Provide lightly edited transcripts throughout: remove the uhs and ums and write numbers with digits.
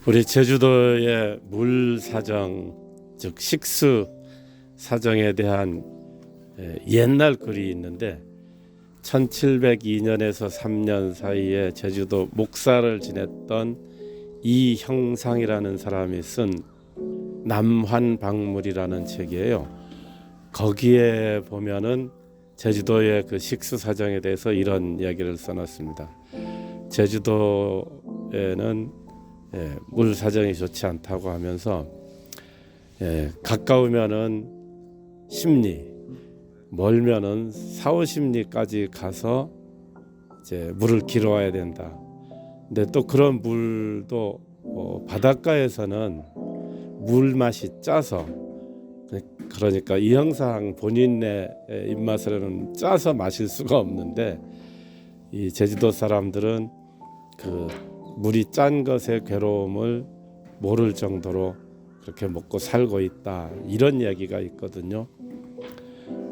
우리 제주도의 물 사정, 즉 식수 사정에 대한 옛날 글이 있는데 1702년에서 3년 사이에 제주도 목사를 지냈던 이형상이라는 사람이 쓴 남환박물이라는 책이에요. 거기에 보면은 제주도의 그 식수 사정에 대해서 이런 이야기를 써놨습니다. 제주도에는 물 사정이 좋지 않다고 하면서 가까우면은 10리, 멀면은 4-50리까지 가서 이제 물을 길어와야 된다. 근데 또 그런 물도 바닷가에서는 물 맛이 짜서, 그러니까 이 형상 본인의 입맛으로는 짜서 마실 수가 없는데 이 제주도 사람들은 그 물이 짠 것의 괴로움을 모를 정도로 그렇게 먹고 살고 있다, 이런 이야기가 있거든요.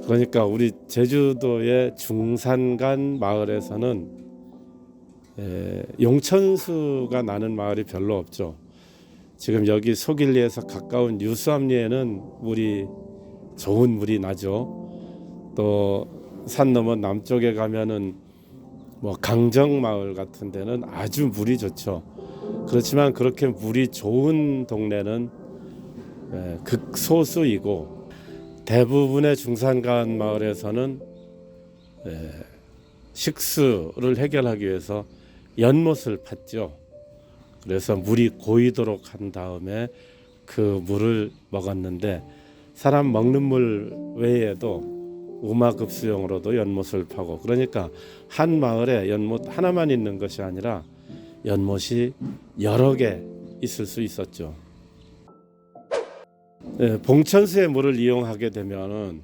그러니까 우리 제주도의 중산간 마을에서는 용천수가 나는 마을이 별로 없죠. 지금 여기 소길리에서 가까운 유수암리에는 물이 좋은 물이 나죠. 또 산 넘어 남쪽에 가면은 뭐 강정마을 같은 데는 아주 물이 좋죠. 그렇지만 그렇게 물이 좋은 동네는 극소수이고, 대부분의 중산간 마을에서는 식수를 해결하기 위해서 연못을 팠죠. 그래서 물이 고이도록 한 다음에 그 물을 먹었는데, 사람 먹는 물 외에도 우마급수용으로도 연못을 파고, 그러니까 한 마을에 연못 하나만 있는 것이 아니라 연못이 여러 개 있을 수 있었죠. 봉천수의 물을 이용하게 되면은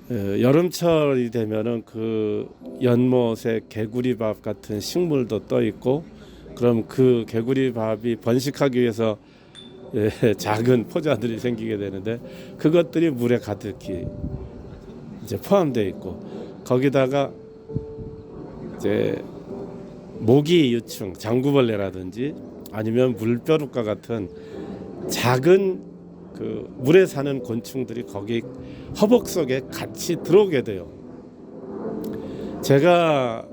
여름철이 되면은 그 연못에 개구리밥 같은 식물도 떠 있고, 그럼 그 개구리밥이 번식하기 위해서 작은 포자들이 생기게 되는데, 그것들이 물에 가득히 이제 포함되어 있고, 거기다가 이제 모기 유충, 장구벌레라든지 아니면 물벼룩과 같은 작은 그 물에 사는 곤충들이 거기 허벅 속에 같이 들어오게 돼요. 제가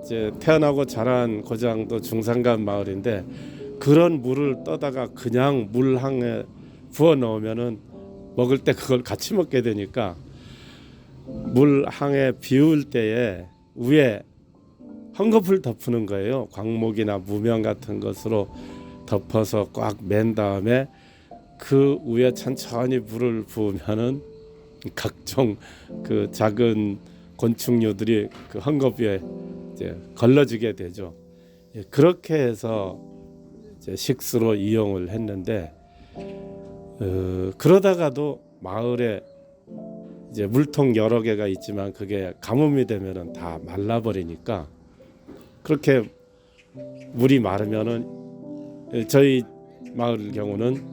이제 태어나고 자란 고장도 중산간 마을인데, 그런 물을 떠다가 그냥 물항에 부어 넣으면은 먹을 때 그걸 같이 먹게 되니까 물항에 비울 때에 위에 헝겊을 덮는 거예요. 광목이나 무명 같은 것으로 덮어서 꽉 맨 다음에 그 위에 천천히 물을 부으면은 각종 그 작은 곤충류들이 그 헝겊 위에 이제 걸러지게 되죠. 그렇게 해서 이제 식수로 이용을 했는데, 그러다가도 마을에 이제 물통 여러 개가 있지만 그게 가뭄이 되면은 다 말라버리니까, 그렇게 물이 마르면은 저희 마을 경우는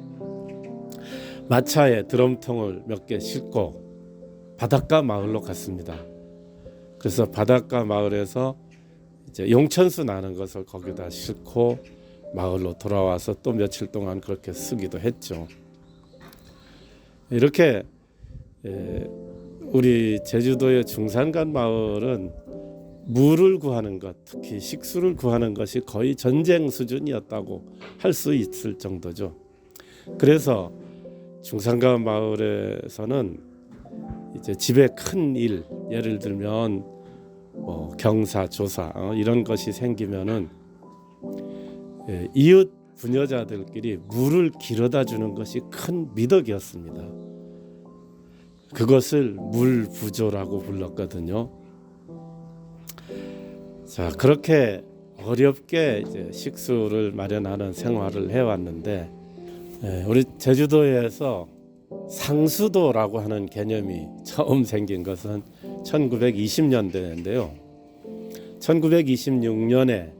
마차에 드럼통을 몇 개 싣고 바닷가 마을로 갔습니다. 그래서 바닷가 마을에서 이제 용천수 나는 것을 거기다 싣고 마을로 돌아와서 또 며칠 동안 그렇게 쓰기도 했죠. 이렇게 우리 제주도의 중산간 마을은 물을 구하는 것, 특히 식수를 구하는 것이 거의 전쟁 수준이었다고 할 수 있을 정도죠. 그래서 중산간 마을에서는 이제 집에 큰 일, 예를 들면 뭐 경사, 조사 이런 것이 생기면은 이웃 부녀자들끼리 물을 길어다 주는 것이 큰 미덕이었습니다. 그것을 물부조라고 불렀거든요. 자, 그렇게 어렵게 이제 식수를 마련하는 생활을 해왔는데, 우리 제주도에서 상수도라고 하는 개념이 처음 생긴 것은 1920년대인데요. 1926년에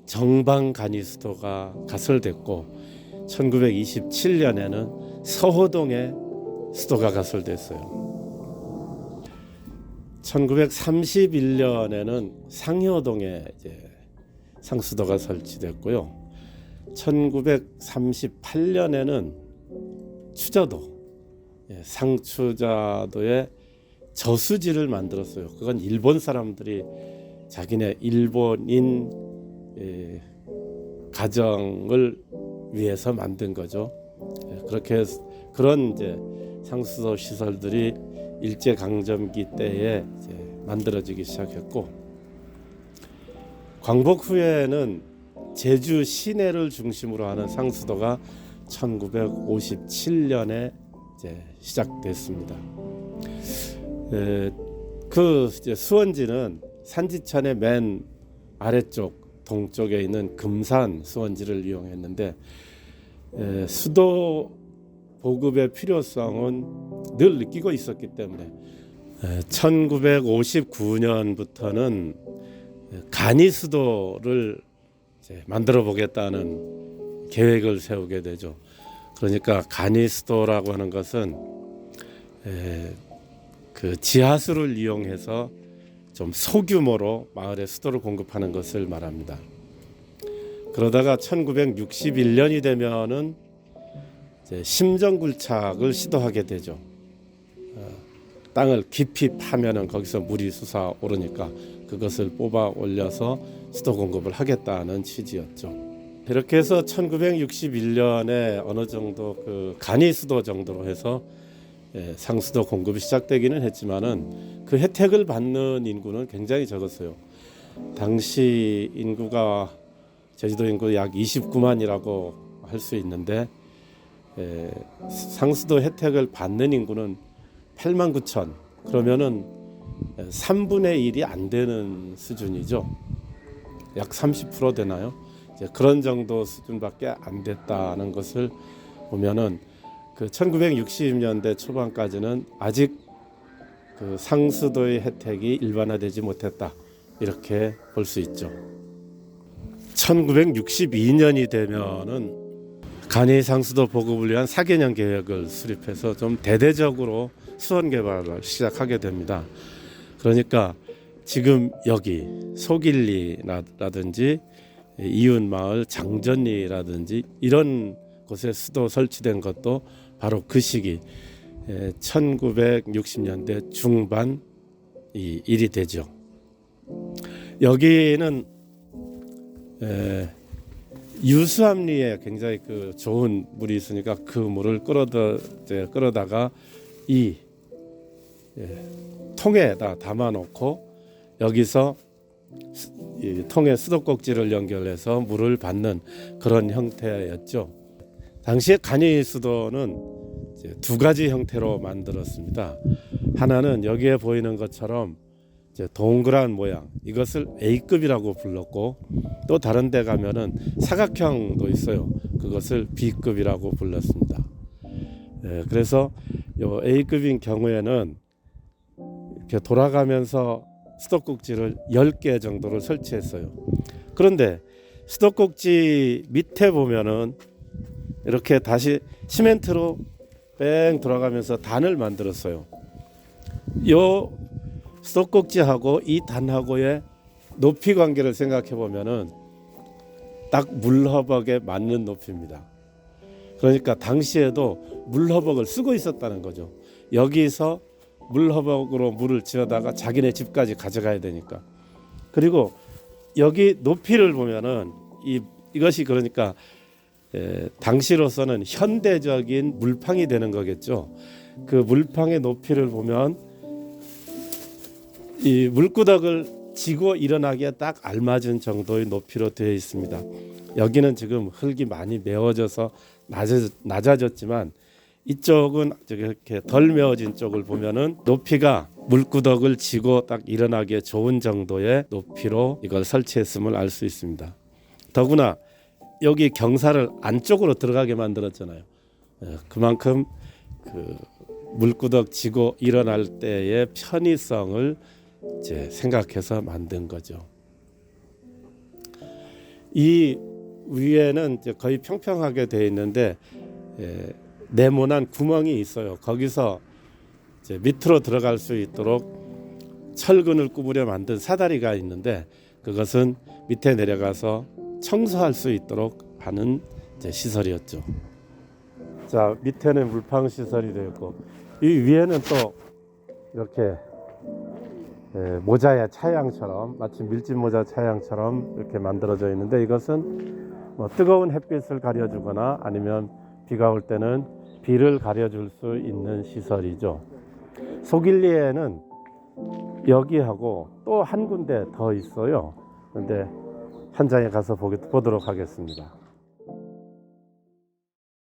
정방간이수도가 가설됐고, 1927년에는 서호동에 수도가 가설됐어요. 1931년에는 상효동에 이제 상수도가 설치됐고요. 1938년에는 추자도, 상추자도에 저수지를 만들었어요. 그건 일본 사람들이 자기네 일본인 가정을 위해서 만든 거죠. 그렇게 그런 이제 상수도 시설들이 일제 강점기 때에 이제 만들어지기 시작했고, 광복 후에는 제주 시내를 중심으로 하는 상수도가 1957년에 이제 시작됐습니다. 그 이제 수원지는 산지천의 맨 아래쪽 동쪽에 있는 금산 수원지를 이용했는데, 수도 보급의 필요성은 늘 느끼고 있었기 때문에 1959년부터는 간이 수도를 만들어 보겠다는 계획을 세우게 되죠. 그러니까 간이 수도라고 하는 것은 그 지하수를 이용해서 좀 소규모로 마을에 수도를 공급하는 것을 말합니다. 그러다가 1961년이 되면은 심정굴착을 시도하게 되죠. 땅을 깊이 파면은 거기서 물이 솟아오르니까 그것을 뽑아 올려서 수도 공급을 하겠다는 취지였죠. 이렇게 해서 1961년에 어느 정도 그 간이 수도 정도로 해서 상수도 공급이 시작되기는 했지만은 그 혜택을 받는 인구는 굉장히 적었어요. 당시 인구가 제주도 인구 약 29만이라고 할 수 있는데, 상수도 혜택을 받는 인구는 8만 9천, 그러면은 3분의 1이 안 되는 수준이죠. 약 30% 되나요? 이제 그런 정도 수준밖에 안 됐다는 것을 보면은 그 1960년대 초반까지는 아직 그 상수도의 혜택이 일반화되지 못했다, 이렇게 볼 수 있죠. 1962년이 되면은 간이 상수도 보급을 위한 4개년 계획을 수립해서 좀 대대적으로 수원 개발을 시작하게 됩니다. 그러니까 지금 여기 소길리라든지 이웃마을 장전리라든지 이런 곳에 수도 설치된 것도 바로 그 시기 1960년대 중반 이 일이 되죠. 여기는 유수암리에 굉장히 그 좋은 물이 있으니까 그 물을 끌어다가 이 통에다 담아놓고 여기서 이 통에 수도꼭지를 연결해서 물을 받는 그런 형태였죠. 당시에 간이 수도는 이제 두 가지 형태로 만들었습니다. 하나는 여기에 보이는 것처럼 이제 동그란 모양, 이것을 A급이라고 불렀고, 또 다른 데 가면은 사각형도 있어요. 그것을 B급이라고 불렀습니다. 그래서 요 A급인 경우에는 이렇게 돌아가면서 수도꼭지를 10개 정도를 설치했어요. 그런데 수도꼭지 밑에 보면은 이렇게 다시 시멘트로 뺑 돌아가면서 단을 만들었어요. 요 수도꼭지하고 이 단하고의 높이 관계를 생각해 보면은 딱 물허벅에 맞는 높이입니다. 그러니까 당시에도 물허벅을 쓰고 있었다는 거죠. 여기서 물허벅으로 물을 지어다가 자기네 집까지 가져가야 되니까. 그리고 여기 높이를 보면은 이것이 그러니까 당시로서는 현대적인 물팡이 되는 거겠죠. 그 물팡의 높이를 보면 이 물구덕을 지고 일어나기에 딱 알맞은 정도의 높이로 되어 있습니다. 여기는 지금 흙이 많이 메워져서 낮아졌지만 이쪽은 이렇게 덜 메워진 쪽을 보면은 높이가 물구덕을 지고 딱 일어나기에 좋은 정도의 높이로 이걸 설치했음을 알 수 있습니다. 더구나 여기 경사를 안쪽으로 들어가게 만들었잖아요. 그만큼 그 물구덕 지고 일어날 때의 편의성을 이제 생각해서 만든 거죠. 이 위에는 이제 거의 평평하게 되어 있는데 네모난 구멍이 있어요. 거기서 이제 밑으로 들어갈 수 있도록 철근을 구부려 만든 사다리가 있는데 그것은 밑에 내려가서 청소할 수 있도록 하는 이제 시설이었죠. 자, 밑에는 물방 시설이 되었고 이 위에는 또 이렇게 모자의 차양처럼 마치 밀짚 모자 차양처럼 이렇게 만들어져 있는데 이것은 뭐 뜨거운 햇빛을 가려주거나 아니면 비가 올 때는 비를 가려줄 수 있는 시설이죠. 속일리에는 여기하고 또 한 군데 더 있어요. 그런데 현장에 가서 보도록 하겠습니다.